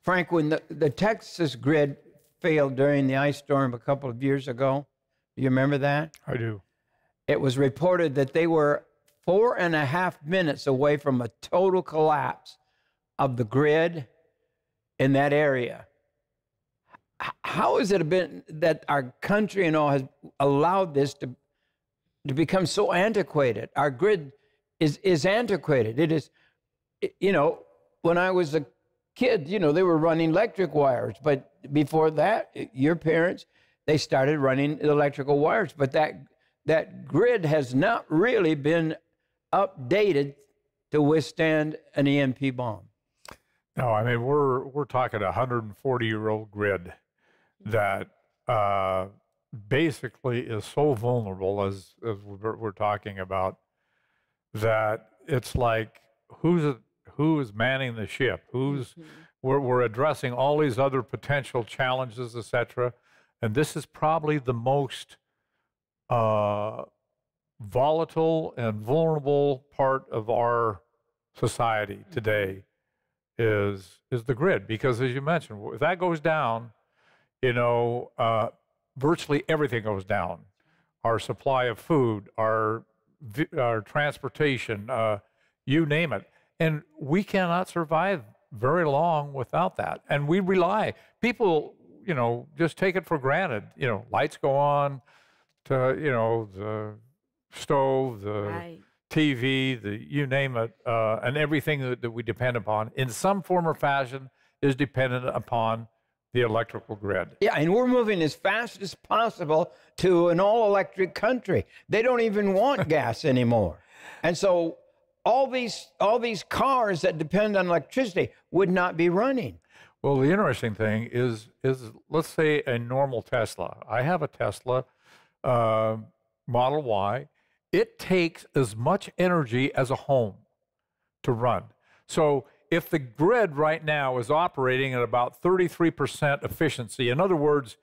Frank, when the Texas grid failed during the ice storm a couple of years ago, you remember that? I do. It was reported that they were 4.5 minutes away from a total collapse of the grid in that area. How has it been that our country and all has allowed this to become so antiquated? Our grid is antiquated. It is, you know, when I was a kid, you know, they were running electric wires, but before that, your parents, they started running electrical wires, but that grid has not really been updated to withstand an EMP bomb. No, I mean, we're talking a 140-year-old grid that basically is so vulnerable, as we're talking about, that it's like, who is manning the ship? We're addressing all these other potential challenges, etc. And this is probably the most volatile and vulnerable part of our society today is the grid. Because as you mentioned, if that goes down, you know, virtually everything goes down. Our supply of food, our transportation, you name it. And we cannot survive very long without that. And we rely, people, you know, just take it for granted. You know, lights go on, to, you know, the stove, the TV, you name it, and everything that we depend upon in some form or fashion is dependent upon the electrical grid. Yeah, and we're moving as fast as possible to an all-electric country. They don't even want gas anymore. And so all these cars that depend on electricity would not be running. Well, the interesting thing is let's say a normal Tesla. I have a Tesla Model Y. It takes as much energy as a home to run. So if the grid right now is operating at about 33% efficiency, in other words,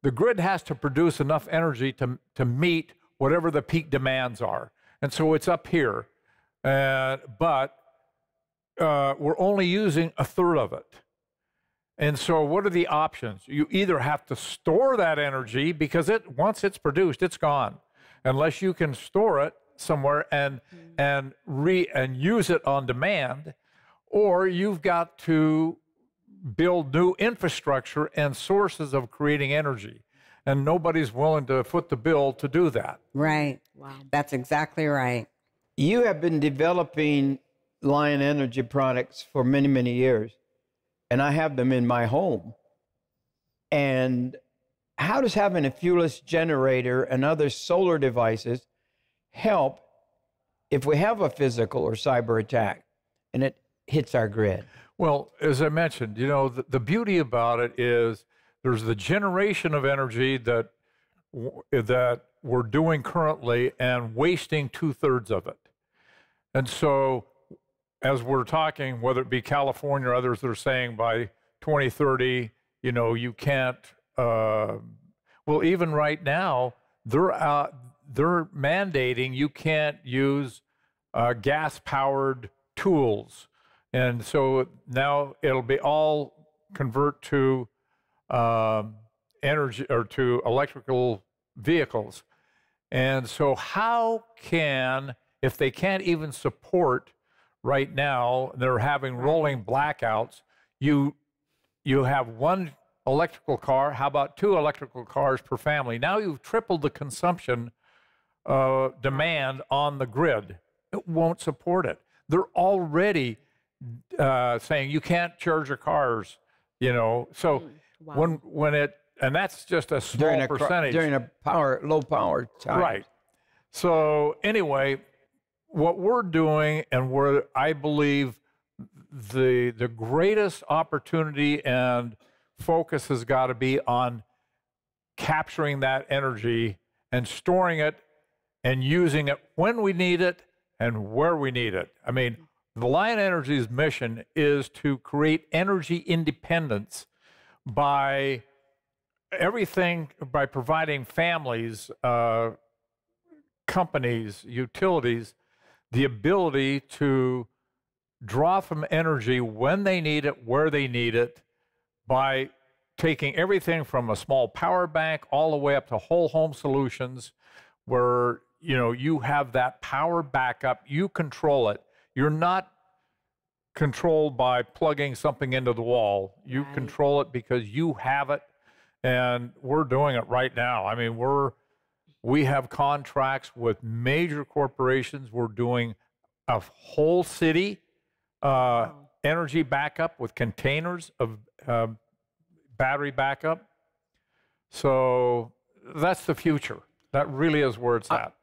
the grid has to produce enough energy to meet whatever the peak demands are. And so it's up here. But we're only using a third of it. And so what are the options? You either have to store that energy because once it's produced, it's gone. Unless you can store it somewhere and use it on demand, or you've got to build new infrastructure and sources of creating energy. And nobody's willing to foot the bill to do that. Right. Wow. That's exactly right. You have been developing Lion Energy products for many, many years, and I have them in my home. And how does having a fuelless generator and other solar devices help if we have a physical or cyber attack and it hits our grid? Well, as I mentioned, you know, the beauty about it is there's the generation of energy that we're doing currently and wasting 2/3 of it. And so as we're talking, whether it be California or others that are saying by 2030, you know, you can't, well, even right now, they're mandating you can't use gas-powered tools. And so now it'll be all convert to energy or to electrical vehicles. And so how can, if they can't even support right now, they're having rolling blackouts, you have one electrical car, how about 2 electrical cars per family? Now you've tripled the consumption demand on the grid. It won't support it. They're already saying you can't charge your cars, you know. So Wow. when it, and that's just a small percentage. During a low power time. Right. So anyway, what we're doing and where I believe the greatest opportunity and focus has got to be on capturing that energy and storing it and using it when we need it and where we need it. I mean, the Lion Energy's mission is to create energy independence by providing families, companies, utilities, the ability to draw from energy when they need it, where they need it, by taking everything from a small power bank all the way up to whole home solutions where, you know, you have that power backup, you control it. You're not controlled by plugging something into the wall. You control it because you have it, and we're doing it right now. I mean, we have contracts with major corporations. We're doing a whole city energy backup with containers of battery backup. So that's the future. That really is where it's at.